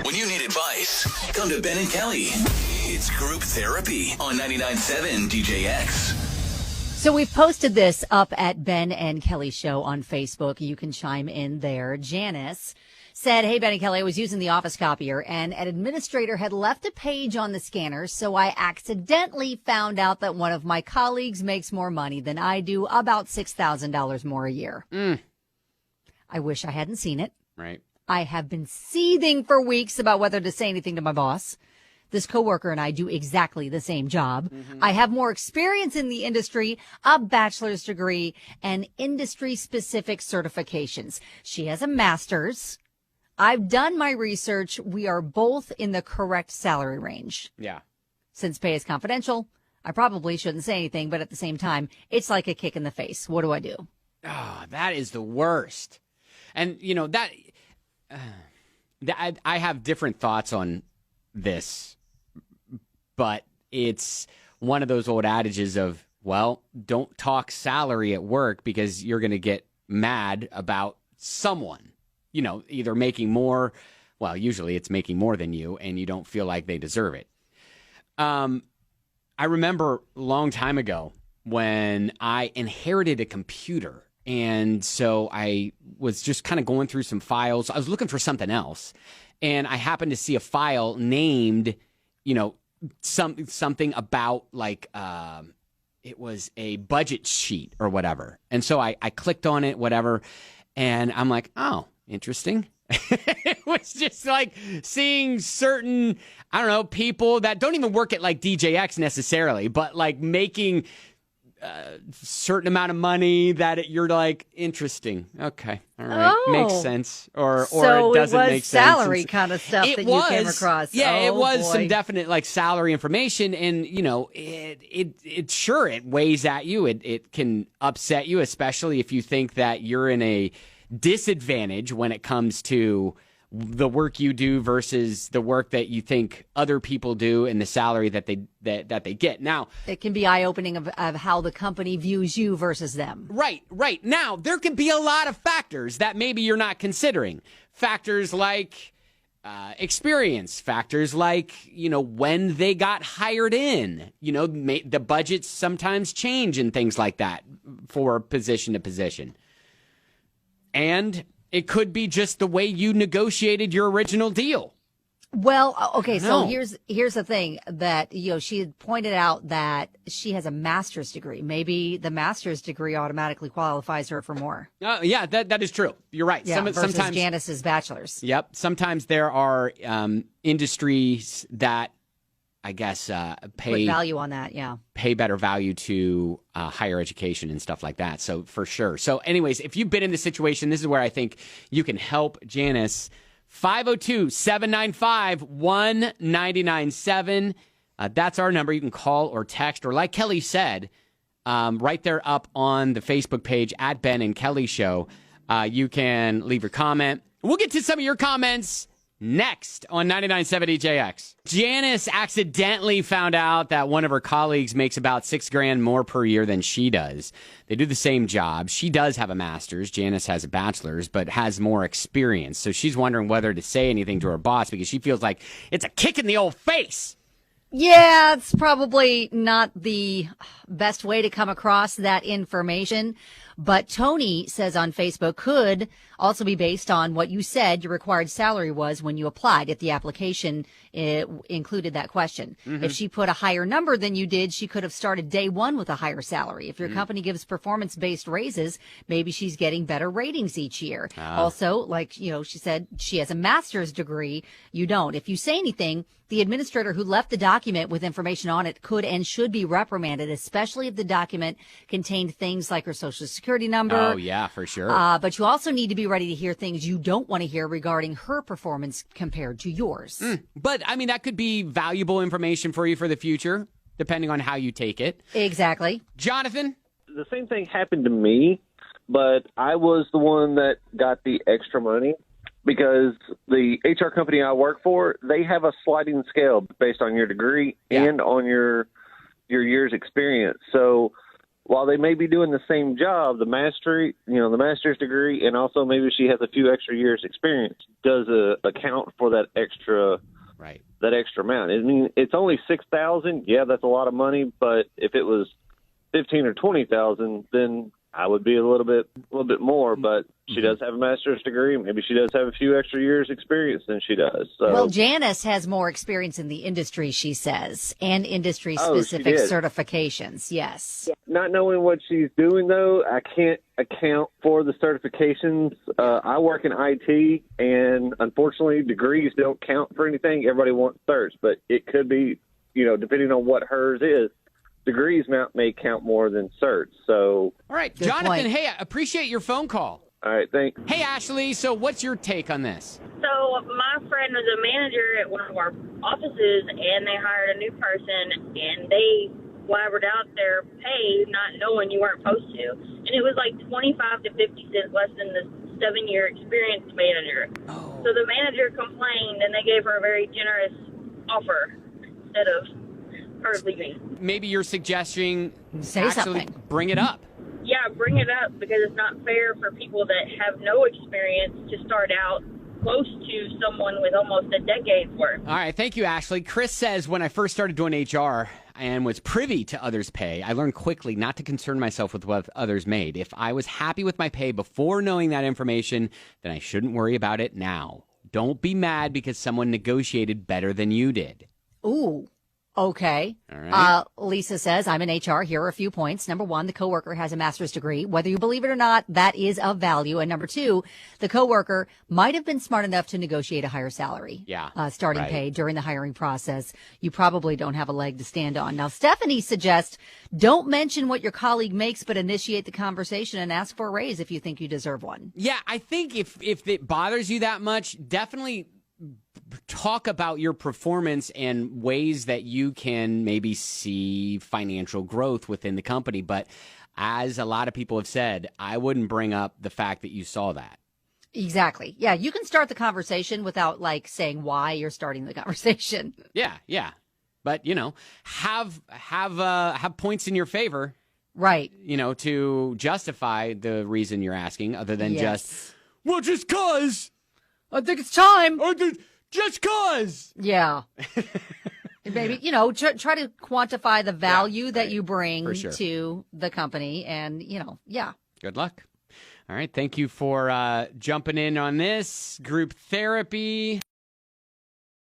When you need advice, come to Ben and Kelly. It's group therapy on 99.7 DJX. So we've posted this up at Ben and Kelly Show on Facebook. You can chime in there. Janice said, hey, Ben and Kelly, I was using the office copier and an administrator had left a page on the scanner. So I accidentally found out that one of my colleagues makes more money than I do, about $6,000 more a year. I wish I hadn't seen it. Right. I have been seething for weeks about whether to say anything to my boss. This coworker and I do exactly the same job. I have more experience in the industry, a bachelor's degree, and industry-specific certifications. She has a master's. I've done my research. We are both in the correct salary range. Yeah. Since pay is confidential, I probably shouldn't say anything, but at the same time, it's like a kick in the face. What do I do? Oh, that is the worst. And, you know, I have different thoughts on this. But it's one of those old adages of, well, don't talk salary at work because you're going to get mad about someone, you know, either making more. Well, usually it's making more than you and you don't feel like they deserve it. I remember a long time ago when I inherited a computer. And so I was just kind of going through some files. I was looking for something else. And I happened to see a file named, you know, something about like it was a budget sheet or whatever. And so I clicked on it, whatever, and I'm like, oh, interesting. It was just like seeing certain, I don't know, people that don't even work at like DJX necessarily, but like making certain amount of money that you're like, interesting. Okay. All right. Oh. Makes sense. Or So it doesn't it was make sense. salary kind of stuff that you came across. Yeah, Oh, it was boy. some definite like salary information. And, you know, it sure, it weighs at you. It can upset you, especially if you think that you're in a disadvantage when it comes to the work you do versus the work that you think other people do and the salary that they get. Now, it can be eye-opening of how the company views you versus them. Right. Now, there can be a lot of factors that maybe you're not considering. Factors like experience, factors like, you know, when they got hired in, you know, the budgets sometimes change and things like that for position to position. And it could be just the way you negotiated your original deal. Well, okay, so here's the thing that, you know, she had pointed out that she has a master's degree. Maybe the master's degree automatically qualifies her for more. Yeah, that is true. You're right. Yeah, versus sometimes Janice's bachelor's. Yep. Sometimes there are industries that I guess pay value on that. Yeah. Pay better value to higher education and stuff like that. So for sure. So anyways, if you've been in this situation, this is where I think you can help Janice. 502-795-1997. That's our number. You can call or text, or like Kelly said, right there up on the Facebook page at Ben and Kelly Show. You can leave your comment. We'll get to some of your comments next on 99.7 DJX. Janice accidentally found out that one of her colleagues makes about $6,000 more per year than she does. They do the same job. She does have a master's. Janice has a bachelor's, but has more experience. So she's wondering whether to say anything to her boss because she feels like it's a kick in the old face. Yeah, it's probably not the best way to come across that information. But Tony says on Facebook, could also be based on what you said your required salary was when you applied. If the application included that question. If she put a higher number than you did, she could have started day one with a higher salary. If your company gives performance-based raises, maybe she's getting better ratings each year. Also, like, you know, she said she has a master's degree. You don't. If you say anything, the administrator who left the document with information on it could and should be reprimanded, especially if the document contained things like her social security number. Oh, yeah, for sure. But you also need to be ready to hear things you don't want to hear regarding her performance compared to yours. But, I mean, that could be valuable information for you for the future, depending on how you take it. Exactly. Jonathan? The same thing happened to me, but I was the one that got the extra money. Because the HR company I work for, they have a sliding scale based on your degree and on your year's experience. So while they may be doing the same job, the master's degree, and also maybe she has a few extra years experience, does account for that extra Right. that extra amount. I mean, it's only $6,000. Yeah, that's a lot of money. But if it was 15 or 20,000, then I would be a little bit more. But she does have a master's degree. Maybe she does have a few extra years experience than she does. So. Well, Janice has more experience in the industry, she says, and industry-specific did. certifications. Yes. Not knowing what she's doing, though, I can't account for the certifications. I work in IT, and unfortunately, degrees don't count for anything. Everybody wants certs, but it could be, depending on what hers is, degrees may count more than certs. So, All right, Good Jonathan, point. hey, I appreciate your phone call. all right, thanks. Hey, Ashley, so what's your take on this? So my friend was a manager at one of our offices, and they hired a new person, and they blabbered out their pay not knowing you weren't supposed to. And it was like 25 to 50 cents less than the 7-year experienced manager. Oh. So the manager complained, and they gave her a very generous offer instead of her leaving. Maybe you're suggesting Say actually something. bring it up. Yeah, bring it up, because it's not fair for people that have no experience to start out close to someone with almost a decade's worth. All right, thank you, Ashley. Chris says, when I first started doing HR and was privy to others' pay, I learned quickly not to concern myself with what others made. If I was happy with my pay before knowing that information, then I shouldn't worry about it now. Don't be mad because someone negotiated better than you did. Ooh. Okay. All right. Lisa says, I'm in HR. Here are a few points. Number one, the coworker has a master's degree. Whether you believe it or not, that is of value. And number two, the coworker might have been smart enough to negotiate a higher salary. Yeah. Starting Right. pay during the hiring process. You probably don't have a leg to stand on. Now, Stephanie suggests don't mention what your colleague makes, but initiate the conversation and ask for a raise if you think you deserve one. Yeah, I think if it bothers you that much, definitely talk about your performance and ways that you can maybe see financial growth within the company. But as a lot of people have said, I wouldn't bring up the fact that you saw that. Exactly. Yeah. You can start the conversation without saying why you're starting the conversation. Yeah. But, have points in your favor, Right. to justify the reason you're asking, other than Yes. just cause. I think it's time. Just cause. Yeah. Maybe, try to quantify the value that you bring For sure. to the company and, yeah. Good luck. All right. Thank you for jumping in on this group therapy.